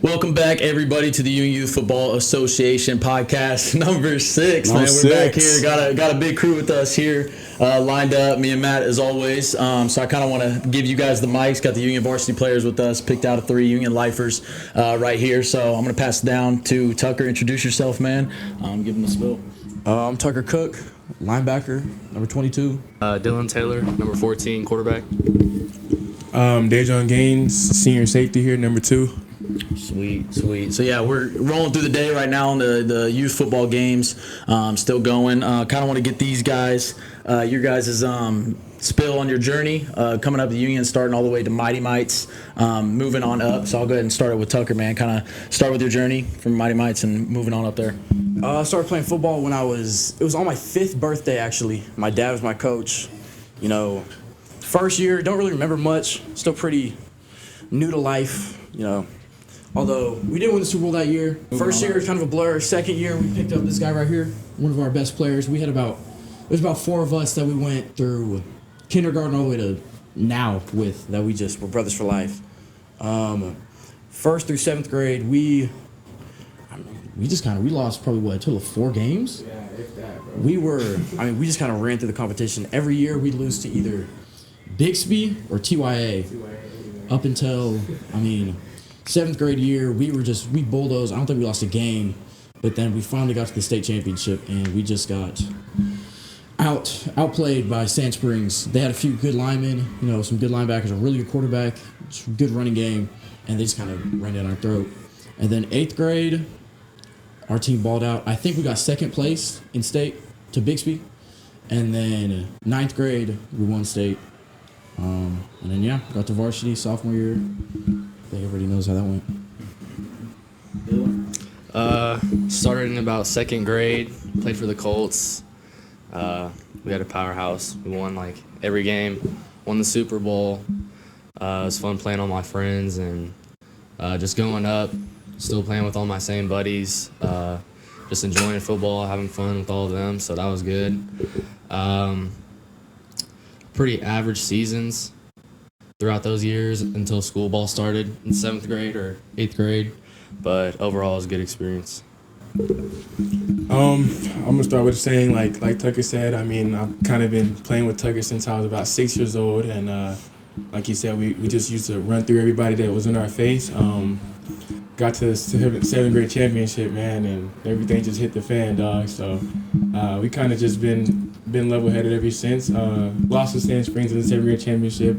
Welcome back, everybody, to the Union Youth Football Association podcast number 6. Man, we're back here. Got a big crew with us here, lined up. Me and Matt, as always. So I kind of want to give you guys the mics. Got the Union varsity players with us. Picked out of 3 Union lifers right here. So I'm going to pass it down to Tucker. Introduce yourself, man. Give him the spill. I'm Tucker Koch, linebacker, number 22. Dylan Taylor, number 14, quarterback. Daijon Gaines, senior safety here, number 2. Sweet. So, yeah, we're rolling through the day right now on the youth football games. Still going. Kind of want to get these guys, your guys' spill on your journey, coming up to Union, starting all the way to Mighty Mites, moving on up. So I'll go ahead and start it with Tucker, man. Kind of start with your journey from Mighty Mites and moving on up there. I started playing football when it was on my 5th birthday, actually. My dad was my coach. You know, first year, don't really remember much. Still pretty new to life, you know. Although we didn't win the Super Bowl that year. First year, kind of a blur. Second year, we picked up this guy right here, one of our best players. It was about 4 of us that we went through kindergarten all the way to now with, that we just were brothers for life. 1st through 7th grade, we lost probably, a total of 4 games? Yeah, if that, bro. We just kind of ran through the competition. Every year, we'd lose to either Bixby or TYA. Up until, 7th grade year, we bulldozed. I don't think we lost a game, but then we finally got to the state championship, and we just got outplayed by Sand Springs. They had a few good linemen, some good linebackers, a really good quarterback, good running game, and they just kind of ran down our throat. And then 8th grade, our team balled out. I think we got 2nd place in state to Bixby, and then 9th grade, we won state. And then, got to varsity sophomore year. I think everybody knows how that went. Started in about 2nd grade, played for the Colts. We had a powerhouse. We won every game, won the Super Bowl. It was fun playing with all my friends and just going up, still playing with all my same buddies, just enjoying football, having fun with all of them, so that was good. Pretty average seasons throughout those years until school ball started in 7th grade or 8th grade, but overall it was a good experience. I'm gonna start with saying like Tucker said. I've kind of been playing with Tucker since I was about 6 years old, and like he said, we just used to run through everybody that was in our face. Got to the 7th grade championship, man, and everything just hit the fan, dog. So we kind of just been level-headed ever since. Lost to Sand Springs in the 7th grade championship.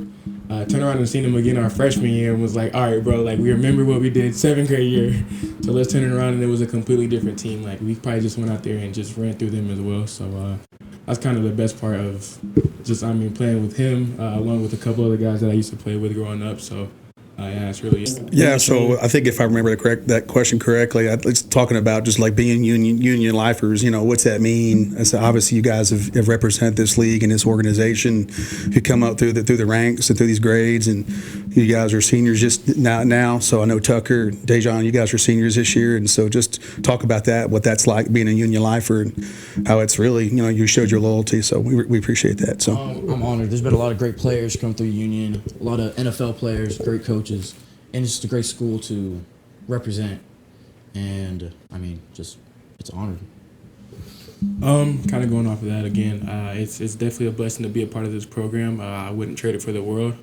Turned around and seen them again our freshman year and was like, all right, bro, we remember what we did 7th grade year, so let's turn it around, and it was a completely different team. We probably just went out there and just ran through them as well. So that's kind of the best part of just, playing with him, along with a couple other guys that I used to play with growing up. So it's really so I think if I remember that question correctly, it's talking about just being union lifers. What's that mean? And so obviously you guys have represented this league and this organization. You come up through the ranks and through these grades, and you guys are seniors just now. So I know Tucker, Daijon, you guys are seniors this year, and so just talk about that, what that's like being a union lifer, and how it's really you showed your loyalty. So we appreciate that. So I'm honored. There's been a lot of great players come through Union, a lot of NFL players, great coaches. And it's just a great school to represent, and it's honored. Kind of going off of that again, it's definitely a blessing to be a part of this program. I wouldn't trade it for the world.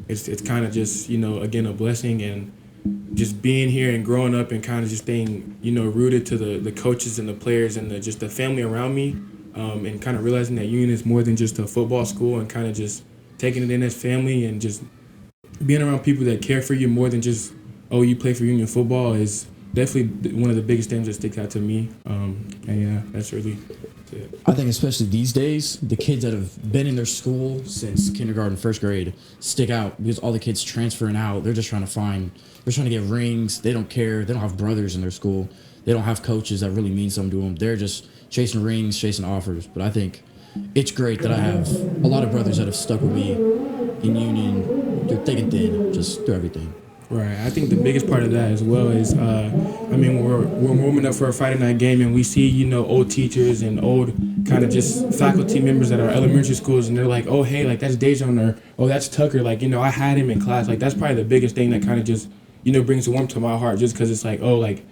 It's kind of just again a blessing, and just being here and growing up and kind of just staying rooted to the coaches and the players and just the family around me, and kind of realizing that Union is more than just a football school, and kind of just taking it in as family and just being around people that care for you more than just, you play for Union football is definitely one of the biggest things that sticks out to me. That's really it. I think especially these days, the kids that have been in their school since kindergarten, 1st grade stick out because all the kids transferring out, they're trying to get rings. They don't care. They don't have brothers in their school. They don't have coaches that really mean something to them. They're just chasing rings, chasing offers. But I think it's great that I have a lot of brothers that have stuck with me in Union through thick and thin, just through everything. Right. I think the biggest part of that as well is, we're warming up for a Friday night game, and we see, old teachers and old kind of just faculty members at our elementary schools, and they're like, oh, hey, that's Daijon, or, oh, that's Tucker. I had him in class. That's probably the biggest thing that kind of just brings a warmth to my heart just because it's like, oh, like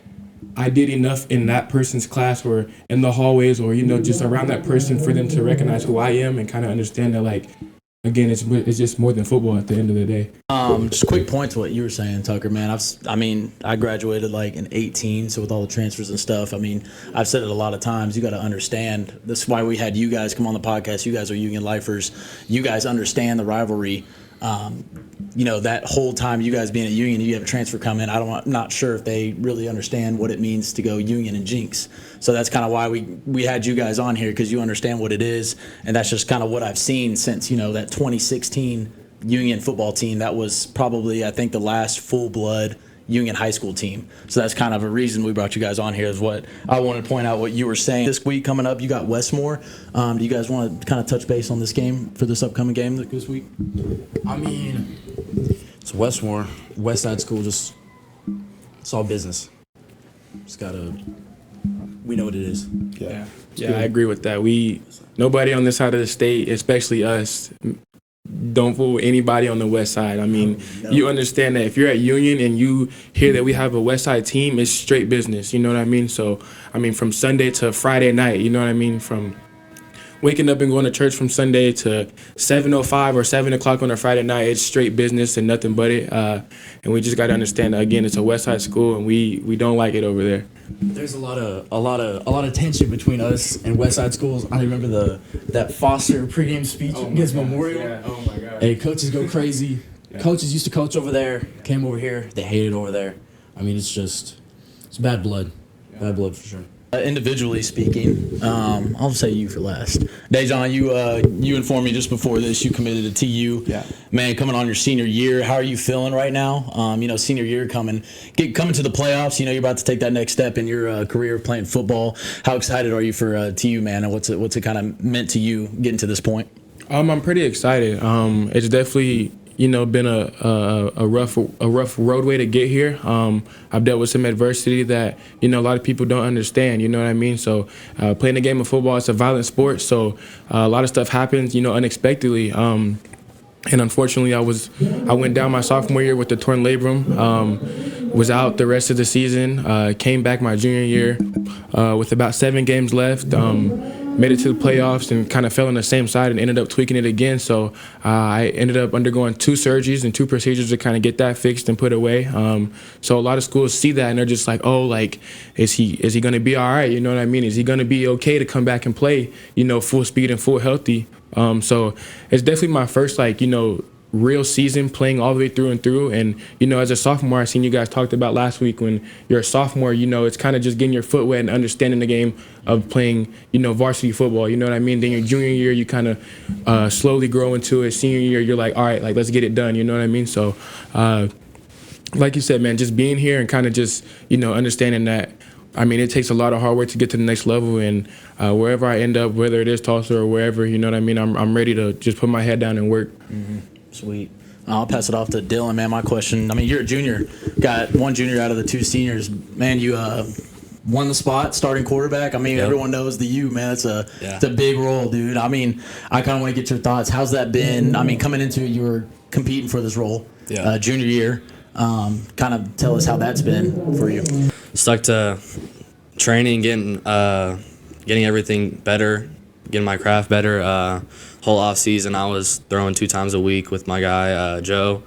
I did enough in that person's class or in the hallways or, just around that person for them to recognize who I am and kind of understand that, like, again, it's just more than football at the end of the day. Just a quick point to what you were saying, Tucker, man. I graduated like in 18, so with all the transfers and stuff, I've said it a lot of times. You got to understand. This is why we had you guys come on the podcast. You guys are Union lifers. You guys understand the rivalry. That whole time you guys being at Union, you have a transfer come in. I'm not sure if they really understand what it means to go Union and Jinx. So that's kind of why we had you guys on here, because you understand what it is, and that's just kind of what I've seen since that 2016 Union football team. That was probably, I think, the last full-blood Union high school team. So that's kind of a reason we brought you guys on here, is what I wanted to point out what you were saying. This week coming up, you got Westmore. Do you guys want to kind of touch base on this game for this upcoming game this week? It's Westmore, West Side School, it's all business. We know what it is. Yeah, I agree with that. Nobody on this side of the state, especially us, don't fool anybody on the west side. You understand that if you're at Union and you hear that we have a west side team, it's straight business. You know what I mean? So, from Sunday to Friday night, you know what I mean? From waking up and going to church from Sunday to 7:05 or 7 o'clock on a Friday night, it's straight business and nothing but it. And we just got to understand that, again, it's a west side school and we don't like it over there. There's a lot of tension between us and West Side schools. I remember that Foster pregame speech against Memorial. Yeah. Oh my God. Hey, coaches go crazy. Yeah. Coaches used to coach over there, came over here, they hate it over there. It's bad blood. Yeah. Bad blood for sure. Individually speaking, I'll say you for last. Daijon, you informed me just before this you committed to TU. Yeah. Man, coming on your senior year, how are you feeling right now? Senior year coming to the playoffs. You're about to take that next step in your career of playing football. How excited are you for TU, man? And what's it kind of meant to you getting to this point? I'm pretty excited. It's definitely been a rough roadway to get here. I've dealt with some adversity that a lot of people don't understand. You know what I mean? So playing the game of football, it's a violent sport. So a lot of stuff happens unexpectedly. And unfortunately, I went down my sophomore year with the torn labrum. Was out the rest of the season. Came back my junior year with about 7 games left. Made it to the playoffs and kind of fell on the same side and ended up tweaking it again. So I ended up undergoing 2 surgeries and 2 procedures to kind of get that fixed and put away. So a lot of schools see that and they're just like, oh, like, is he going to be all right? You know what I mean? Is he going to be okay to come back and play, full speed and full healthy? So it's definitely my first, real season playing all the way through and through. And, as a sophomore, I seen you guys talked about last week, when you're a sophomore, it's kind of just getting your foot wet and understanding the game of playing, varsity football. You know what I mean? Then your junior year, you kind of slowly grow into it. Senior year, you're like, all right, like, let's get it done. You know what I mean? So, like you said, man, just being here and kind of just, understanding that, it takes a lot of hard work to get to the next level, and wherever I end up, whether it is Tulsa or wherever, you know what I mean, I'm ready to just put my head down and work. Mm-hmm. Sweet. I'll pass it off to Dylan, man. My question, you're a junior, got 1 junior out of the 2 seniors. Man, you won the spot, starting quarterback. Yep. Everyone knows the U, man. It's a big role, dude. I kind of want to get your thoughts. How's that been? Coming into it, you were competing for this role, junior year. Kind of tell us how that's been for you. Stuck to training, getting everything better, getting my craft better. Whole off season, I was throwing 2 times a week with my guy Joe,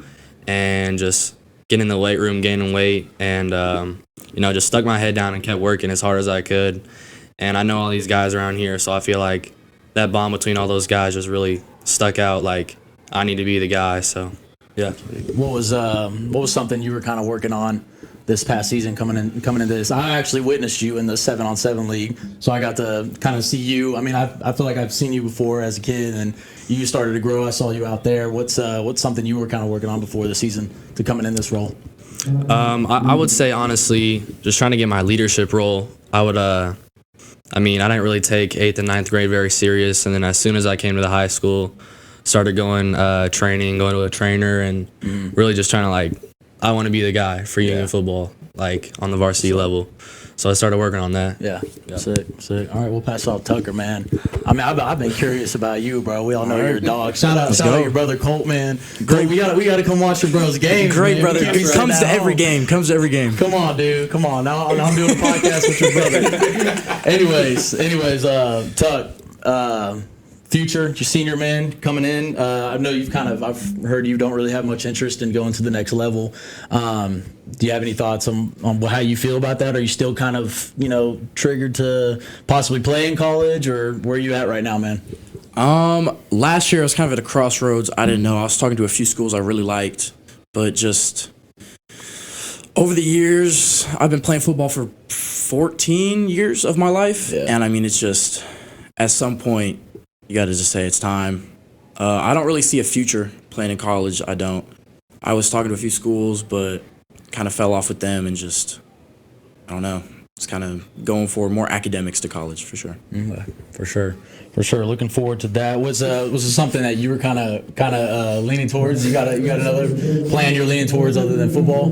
and just getting in the weight room, gaining weight, and just stuck my head down and kept working as hard as I could. And I know all these guys around here, so I feel like that bond between all those guys just really stuck out. Like, I need to be the guy. So, yeah. What was something you were kind of working on this past season coming into this? I actually witnessed you in the 7-on-7 league, so I got to kind of see you. I feel like I've seen you before as a kid, and you started to grow. I saw you out there. What's something you were kind of working on before the season to coming in this role? I would say, honestly, just trying to get my leadership role. I didn't really take 8th and 9th grade very serious, and then as soon as I came to the high school, started going training, going to a trainer, and really just trying to I want to be the guy for Union football, on the varsity level. So I started working on that. Yeah, sick. All right, we'll pass off Tucker, man. I mean, I've been curious about you, bro. We all know you're a dog. Shout out your brother Colt, man. Great, we got to come watch your bro's game. Great, man. brother. He comes to every game. Come on, dude. Come on. Now I'm doing a podcast with your brother. anyways, Tuck. Future, your senior man coming in. I know I've heard you don't really have much interest in going to the next level. Do you have any thoughts on how you feel about that? Are you still kind of, triggered to possibly play in college, or where are you at right now, man? Last year I was kind of at a crossroads. I didn't know. I was talking to a few schools I really liked, but just over the years, I've been playing football for 14 years of my life. Yeah. And I mean, it's just, at some point, you got to just say it's time. I don't really see a future playing in college. I don't. I was talking to a few schools, but kind of fell off with them and just, I don't know. Just kind of going for more academics to college for sure. For sure. Looking forward to that. Was this something that you were kind of leaning towards? You got another plan you're leaning towards other than football?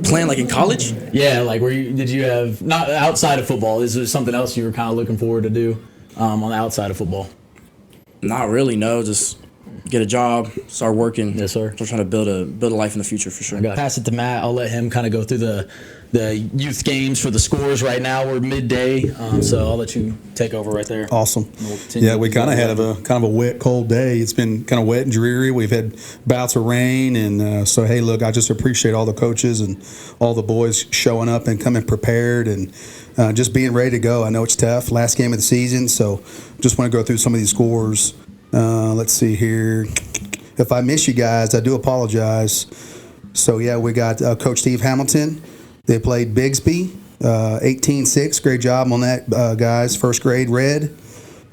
Playing like in college? Yeah, like did you have, not outside of football? Is there something else you were kind of looking forward to do? On the outside of football? Not really, no. Just get a job, start working. Yes, sir. Start trying to build a life in the future for sure. Pass it to Matt. I'll let him kind of go through the youth games for the scores right now. We're midday, so I'll let you take over right there. Awesome. Yeah, we kind of had a wet, cold day. It's been kind of wet and dreary. We've had bouts of rain, and so hey, look, I just appreciate all the coaches and all the boys showing up and coming prepared and just being ready to go. I know it's tough. Last game of the season, so just want to go through some of these scores. Let's see here. If I miss you guys, I do apologize. So, yeah, we got Coach Steve Hamilton. They played Bigsby, 18-6. Great job on that, guys. First grade red.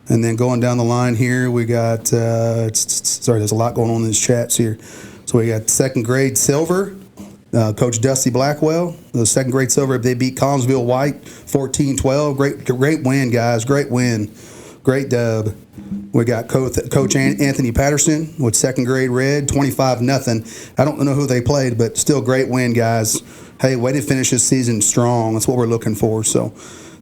And then going down the line here, we got, sorry, there's a lot going on in these chats here. So we got second grade silver. Coach Dusty Blackwell, the second grade silver. They beat Collinsville White 14-12. Great win, guys. Great win. Great dub. We got Coach Anthony Patterson with second grade red, 25-0. I don't know who they played, but still great win, guys. Hey, way to finish this season strong. That's what we're looking for. So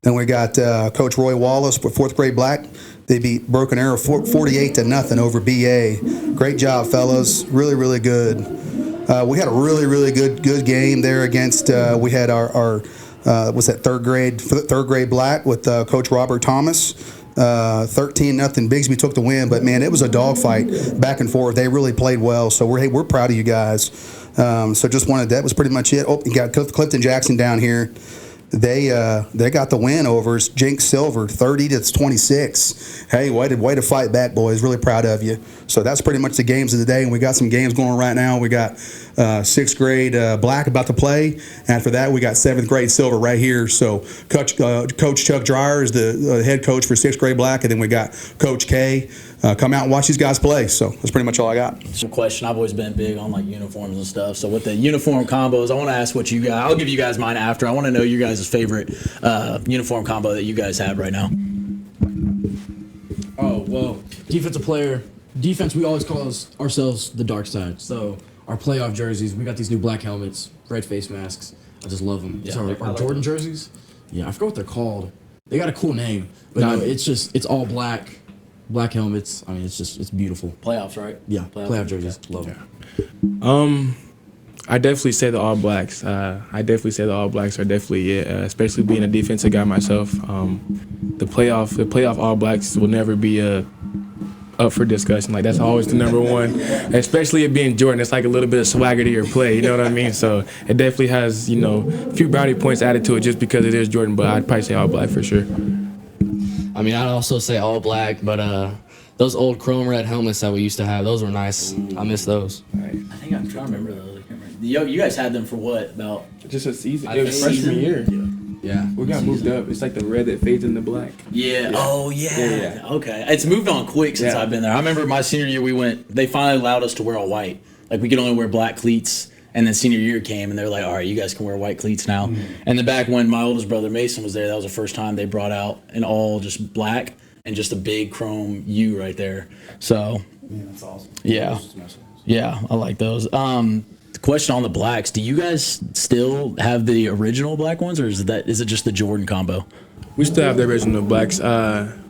then we got Coach Roy Wallace with fourth grade black. They beat Broken Arrow 48-0 over BA. Great job, fellas. Really, really good. We had a really, really good game there against. We had our was that third grade black with Coach Robert Thomas. 13-0. Bigsby took the win, but man, it was a dogfight back and forth. They really played well, so we're proud of you guys. So just that was pretty much it. Oh, you got Clifton Jackson down here. They got the win over Jinx Silver, 30-26. Hey, way to fight back, boys. Really proud of you. So that's pretty much the games of the day, and we got some games going right now. We got sixth grade black about to play. After that, we got seventh grade silver right here. So Coach Chuck Dreyer is the head coach for sixth grade black, and then we got Coach K. Come out and watch these guys play. So that's pretty much all I got. Some question. I've always been big on like uniforms and stuff. So with the uniform combos, I want to ask what you guys. I'll give you guys mine after. I want to know your guys' favorite uniform combo that you guys have right now. Oh well, defensive player. Defense. We always call ourselves the dark side. So our playoff jerseys. We got these new black helmets, red face masks. I just love them. Yeah, our Jordan jerseys. Yeah, I forgot what they're called. They got a cool name, but no, it's all black. Black helmets. I mean, it's beautiful. Playoffs, right? Yeah, playoff jerseys. Love them. I definitely say the All Blacks. I definitely say the All Blacks are definitely it. Especially being a defensive guy myself. The playoff All Blacks will never be up for discussion. Like that's always the number one. Especially it being Jordan, it's like a little bit of swagger to your play. You know what I mean? So it definitely has a few brownie points added to it just because it is Jordan. But I'd probably say All Black for sure. I mean, I'd also say all black, but those old chrome red helmets that we used to have, those were nice. I miss those. Right. I think I'm trying to remember those. I can't remember. You guys had them for what? About just a season. It was freshman year. Yeah. We got moved up. It's like the red that fades into black. Yeah. Oh, yeah. Okay. It's moved on quick since I've been there. I remember my senior year, they finally allowed us to wear all white. Like, we could only wear black cleats. And then senior year came, and they were like, all right, you guys can wear white cleats now. Mm-hmm. And then back when my oldest brother Mason was there, that was the first time they brought out an all just black and just a big chrome U right there. So, yeah, that's awesome. Yeah, I like those. question on the blacks. Do you guys still have the original black ones, or is it just the Jordan combo? We still have the original blacks.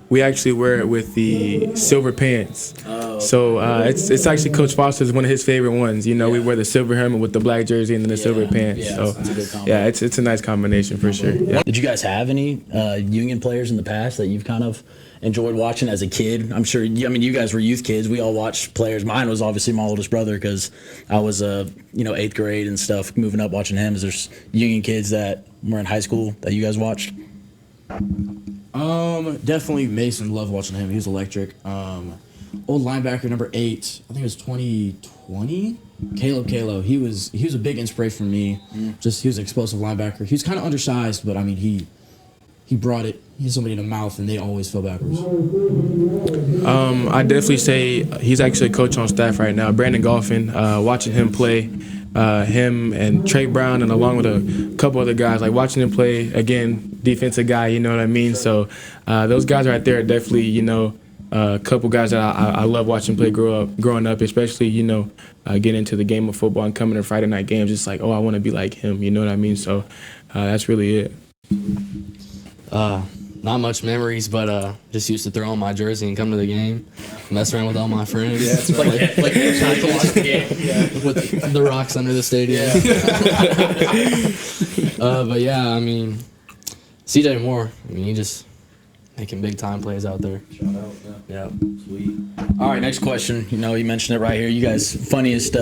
We actually wear it with the silver pants. So it's actually Coach Foster's one of his favorite ones. You know, we wear the silver helmet with the black jersey and then the silver pants. Yeah, so that's a good combo. yeah, it's a nice combination for sure. Yeah. Did you guys have any Union players in the past that you've kind of enjoyed watching as a kid? I'm sure. You guys were youth kids. We all watched players. Mine was obviously my oldest brother because I was 8th grade and stuff, moving up watching him. Is there Union kids that were in high school that you guys watched? Definitely Mason. Loved watching him. He was electric. Old linebacker number 8. I think it was 2020. Caleb. He was a big inspiration for me. Just he was an explosive linebacker. He was kind of undersized, but I mean he brought it. He hit somebody in the mouth, and they always fell backwards. I definitely say he's actually a coach on staff right now. Brandon Golphin. Watching him play, him and Trey Brown, and along with a couple other guys, like watching him play again, defensive guy. You know what I mean? So those guys right there are definitely a couple guys that I love watching play growing up, especially getting into the game of football and coming to Friday night games. It's like, oh, I want to be like him. You know what I mean? So that's really it. Not much memories, but just used to throw on my jersey and come to the game, mess around with all my friends. Yeah, it's like trying to watch the game with the rocks under the stadium. But yeah, I mean, CJ Moore. I mean, he just making big time plays out there. Shout out, yeah. Sweet. All right, next question. You mentioned it right here. You guys, funniest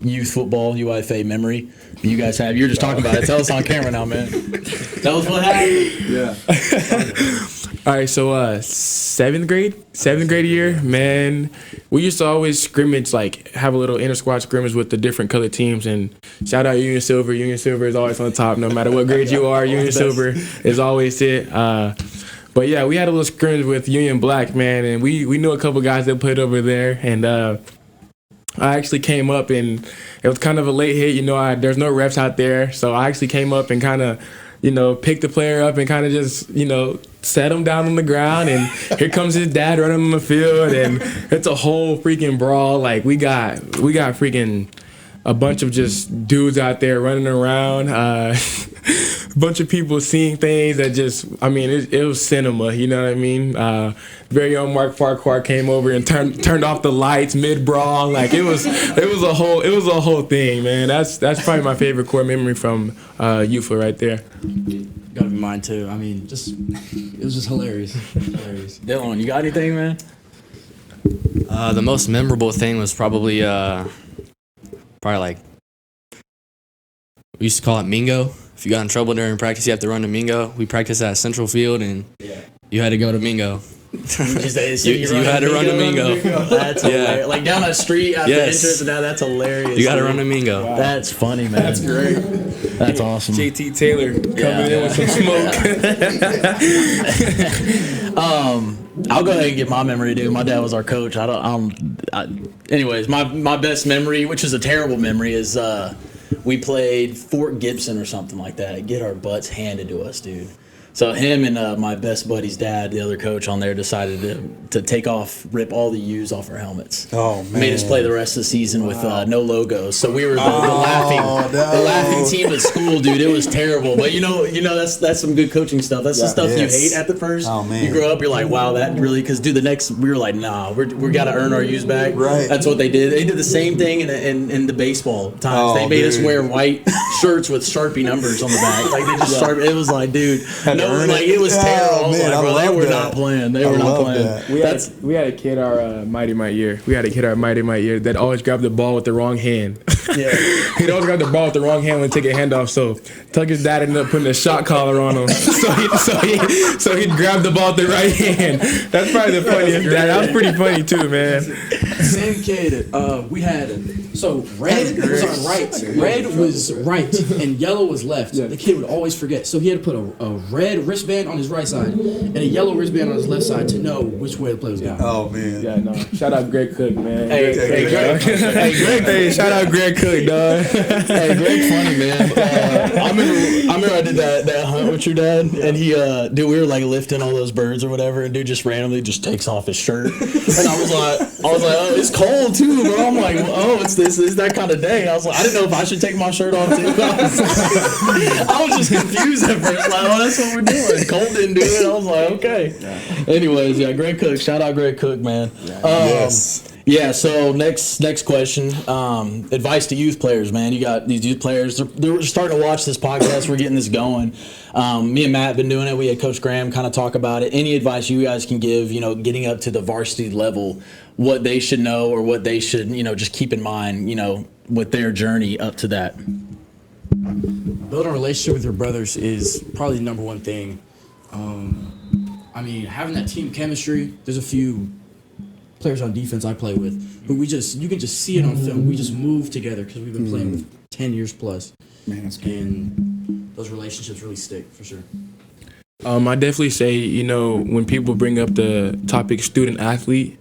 youth football UYFA memory you guys have? You're just talking about it. Tell us on camera now, man. Tell us what happened. Yeah. All right, so 7th grade year, man, we used to always scrimmage, like have a little inter-squad scrimmage with the different colored teams, and shout out Union Silver. Union Silver is always on top, no matter what grade you are. Union Silver is always it. But yeah, we had a little scrimmage with Union Black, man, and we knew a couple guys that played over there, and I actually came up, and it was kind of a late hit. There's no refs out there, so I actually came up and kind of, picked the player up and kind of just, set him down on the ground, and here comes his dad running on the field, and it's a whole freaking brawl. Like we got freaking a bunch of just dudes out there running around. A bunch of people seeing things that just, it was cinema, you know what I mean? Very own Mark Farquhar came over and turned off the lights mid-brawl. Like it was a whole thing, man. That's probably my favorite core memory from UFA right there. Gotta be mine too. It was just hilarious. Dylan, you got anything, man? The most memorable thing was probably like, we used to call it Mingo. If you got in trouble during practice, you have to run to Mingo. We practiced at Central Field, and you had to go to Mingo. You had to run to Mingo. That's hilarious. Like down that street after the entrance, that's hilarious. You got to run to Mingo. Wow. That's funny, man. That's great. That's awesome. JT Taylor coming in with some smoke. I'll go ahead and get my memory, dude. My dad was our coach. Anyways, my best memory, which is a terrible memory, is we played Fort Gibson or something like that. Get our butts handed to us, dude. So him and my best buddy's dad, the other coach on there, decided to rip all the U's off our helmets. Oh man! Made us play the rest of the season with no logos. So we were the laughing team at school, dude. It was terrible. But that's some good coaching stuff. That's the stuff you hate at the first. Oh man! You grow up, you're like, wow, that really. Because dude, we were like, nah, we got to earn our U's back. Right. That's what they did. They did the same thing in the baseball times. Oh, they made us wear white shirts with Sharpie numbers on the back. Like they just It was like, dude. It was terrible. I was man, like, bro, they were not playing. They were not playing. We had a kid our Mighty Might year. That always grabbed the ball with the wrong hand. Yeah. He'd always grab the ball with the wrong hand when take a handoff. So Tucker's dad ended up putting a shot collar on him. so he'd grab the ball with the right hand. That's probably the funniest. That was pretty funny too, man. Same kid. We had red was our right. Red was right, and yellow was left. The kid would always forget. So he had to put a red wristband on his right side and a yellow wristband on his left side to know which way the play was going. Oh man. Yeah, no. Shout out Greg Cook, man. Hey, Greg. Hey, shout out Greg Cook, dog. Hey, Greg, funny man. I remember I did that hunt with your dad, and he, we were like lifting all those birds or whatever, and dude just randomly just takes off his shirt, and I was like, oh, it's cold too, bro. I'm like, oh, it's that kind of day. I was like, I didn't know if I should take my shirt off too. I was just confused at first, like, oh, that's what we're doing. Cole didn't do it. I was like, okay. Anyways, yeah, Greg Cook. Shout out Greg Cook, man. Yes. Yeah, so next question. Advice to youth players, man. You got these youth players. They're starting to watch this podcast. We're getting this going. Me and Matt have been doing it. We had Coach Graham kind of talk about it. Any advice you guys can give, getting up to the varsity level, what they should know or what they should, just keep in mind, with their journey up to that? Building a relationship with your brothers is probably the number one thing. Having that team chemistry, there's a few players on defense I play with, but you can just see it on film. We just move together because we've been playing with 10 years plus. Man, that's good. And those relationships really stick, for sure. I definitely say, when people bring up the topic student athlete,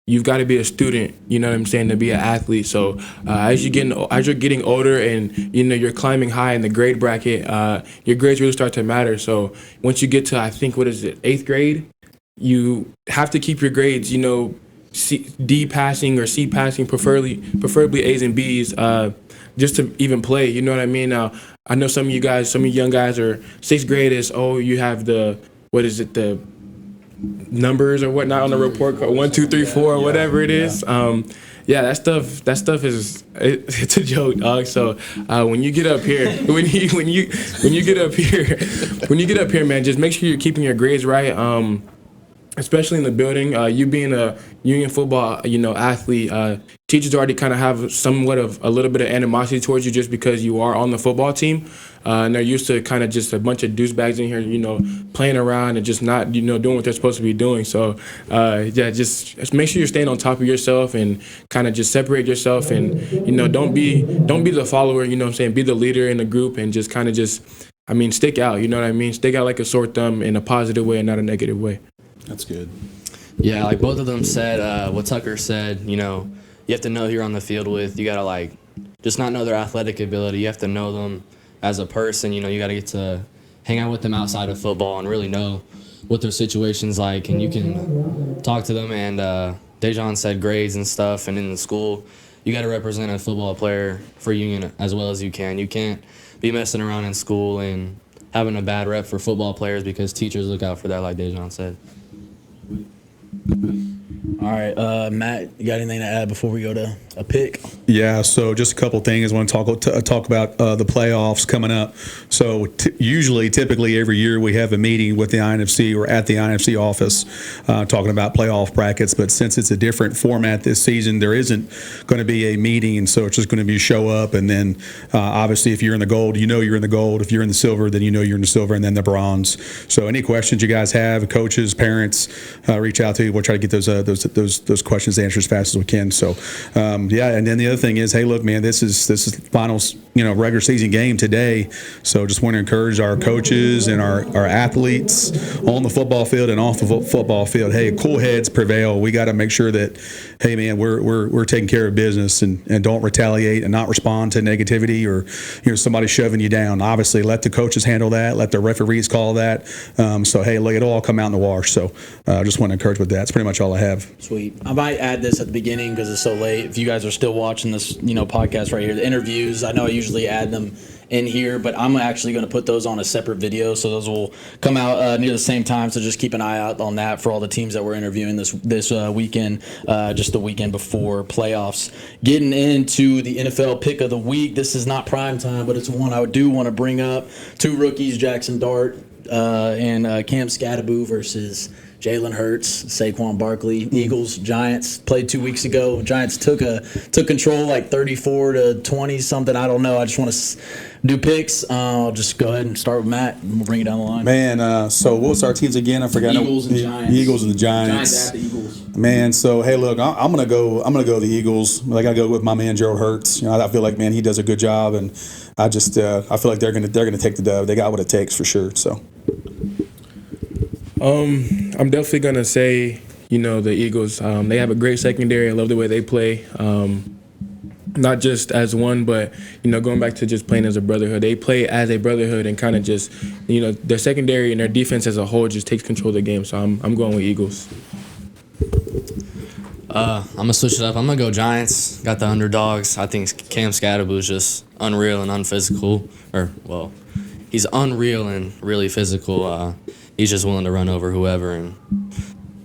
you've got to be a student, you know what I'm saying, to be an athlete. So as you're getting older and, you're climbing high in the grade bracket, your grades really start to matter. So once you get to, I think, 8th grade, you have to keep your grades, D passing or C passing, preferably A's and B's, just to even play. You know what I mean? Now, I know some of you young guys are 6th grade is, you have the numbers or whatnot on the report card, 1, 2, 3, 4, whatever it is. That stuff is it's a joke, dog. So when you get up here, when you get up here, man, just make sure you're keeping your grades right. Especially in the building, you being a union football, athlete, teachers already kind of have somewhat of a little bit of animosity towards you just because you are on the football team. And they're used to kind of just a bunch of douchebags in here, playing around and just not, doing what they're supposed to be doing. So, just make sure you're staying on top of yourself and kind of just separate yourself and, don't be the follower, you know what I'm saying? Be the leader in the group and just kind of stick out, you know what I mean? Stick out like a sore thumb in a positive way and not a negative way. That's good. Yeah, like both of them said, what Tucker said, you have to know who you're on the field with. You got to, just not know their athletic ability. You have to know them as a person. You got to get to hang out with them outside of football and really know what their situation's like. And you can talk to them. And Daijon said grades and stuff. And in the school, you got to represent a football player for Union as well as you can. You can't be messing around in school and having a bad rep for football players because teachers look out for that, like Daijon said. All right, Matt, you got anything to add before we go to a pick? Yeah, so just a couple things. I want to talk about the playoffs coming up. So typically every year we have a meeting with the INFC or at the INFC office talking about playoff brackets. But since it's a different format this season, there isn't going to be a meeting. So it's just going to be show up. And then obviously if you're in the gold, you're in the gold. If you're in the silver, then you're in the silver, and then the bronze. So any questions you guys have, coaches, parents, reach out to you. We'll try to get those questions answered as fast as we can. So and then the other thing is, hey, look, man, this is finals, regular season game today. So just want to encourage our coaches and our athletes on the football field and off the football field. Hey, cool heads prevail. We got to make sure that, hey, man, we're taking care of business and don't retaliate and not respond to negativity or somebody shoving you down. Obviously, let the coaches handle that. Let the referees call that. So hey, look, it'll all come out in the wash. So I just want to encourage with that. That's pretty much all I have. Sweet. I might add this at the beginning because it's so late. If you guys are still watching this, podcast right here, the interviews, I know I usually add them in here, but I'm actually going to put those on a separate video, so those will come out near the same time. So just keep an eye out on that for all the teams that we're interviewing this weekend, just the weekend before playoffs. Getting into the NFL pick of the week. This is not prime time, but it's one I do want to bring up. 2 rookies, Jackson Dart and Cam Scatteraboo versus Jalen Hurts, Saquon Barkley. Eagles, Giants played 2 weeks ago. Giants took control like 34-20 something. I don't know. I just want to do picks. I'll just go ahead and start with Matt, and we'll bring it down the line. Man, so what was our teams again? I forgot. Eagles and Giants. Eagles and the Giants. Giants at the Eagles. Man, so hey, look, I'm gonna go the Eagles. I gotta go with my man Gerald Hurts. I feel like, man, he does a good job, and I feel like they're gonna take the dub. They got what it takes for sure. So. I'm definitely gonna say, the Eagles. They have a great secondary. I love the way they play. not just as one, but, going back to just playing as a brotherhood. They play as a brotherhood and kind of just, their secondary and their defense as a whole just takes control of the game. So I'm going with Eagles. I'm going to switch it up. I'm going to go Giants. Got the underdogs. I think Cam Scatterboo is just unreal and unphysical. He's unreal and really physical. He's just willing to run over whoever. And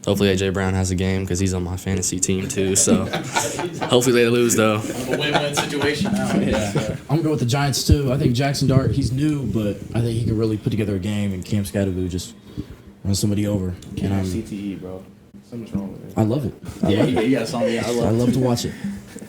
hopefully A.J. Brown has a game because he's on my fantasy team too. So hopefully they lose, though. A win-win situation now. Yeah. I'm going to go with the Giants, too. I think Jackson Dart, he's new, but I think he can really put together a game, and Cam Scatterboo just run somebody over. Can't have CTE, bro. Something's wrong with it. I love it. You got something. I love to watch it.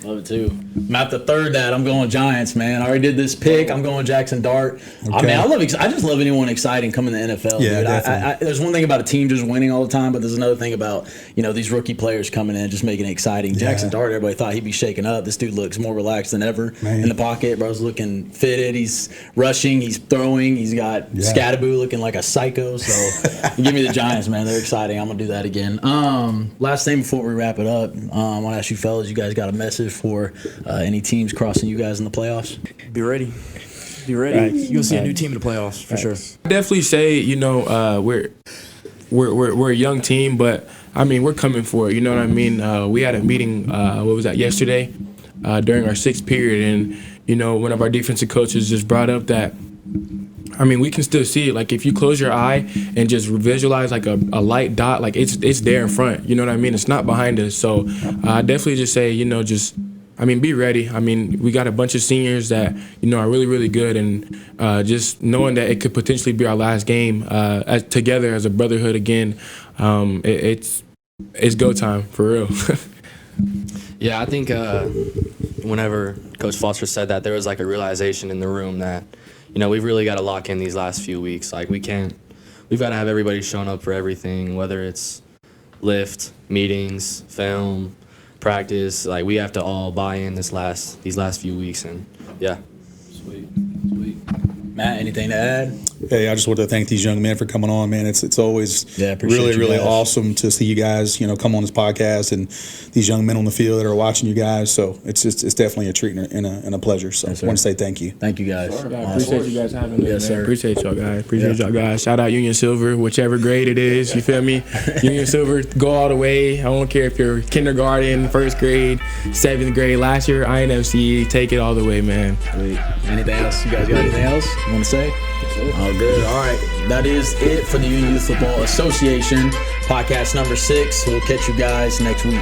Love it too. Matt, the third dad, I'm going Giants, man. I already did this pick. I'm going Jackson Dart. Okay. I mean, I just love anyone exciting coming to the NFL. Yeah, dude. definitely. There's one thing about a team just winning all the time, but there's another thing about, these rookie players coming in just making it exciting. Jackson Dart, everybody thought he'd be shaken up. This dude looks more relaxed than ever in the pocket. Bro's looking fitted. He's rushing. He's throwing. He's got Scatterboo looking like a psycho. So give me the Giants, man. They're exciting. I'm going to do that again. Last thing before we wrap it up, I want to ask you fellas, you guys got a message for any teams crossing you guys in the playoffs? Be ready. Be ready. Right. You'll see a new team in the playoffs for sure. I definitely say, we're a young team, but I mean we're coming for it. You know what I mean? We had a meeting. Yesterday, during our sixth period, and one of our defensive coaches just brought up that. I mean, we can still see it. Like, if you close your eye and just visualize, like, a light dot, like, it's there in front. You know what I mean? It's not behind us. So I definitely just say, be ready. I mean, we got a bunch of seniors that, are really, really good. And just knowing that it could potentially be our last game together as a brotherhood again, it's go time, for real. Yeah, I think whenever Coach Foster said that, there was, like, a realization in the room that, we've really got to lock in these last few weeks. Like, we've got to have everybody showing up for everything, whether it's lift, meetings, film, practice. Like, we have to all buy in these last few weeks, and yeah. Sweet. Matt, anything to add? Hey, I just want to thank these young men for coming on, man. It's always appreciate really, you really guys. awesome to see you guys, come on this podcast and these young men on the field that are watching you guys. So it's definitely a treat and a pleasure. So I want to say thank you. Thank you guys. I appreciate you guys having me. Yes, man. sir. Appreciate y'all guys. Shout out Union Silver, whichever grade it is. You feel me? Union Silver, go all the way. I don't care if you're kindergarten, first grade, seventh grade. Last year, INFC, take it all the way, man. Sweet. Anything else? You guys got anything else you want to say? Oh, good. All right. That is it for the Union Youth Football Association podcast number 6. We'll catch you guys next week.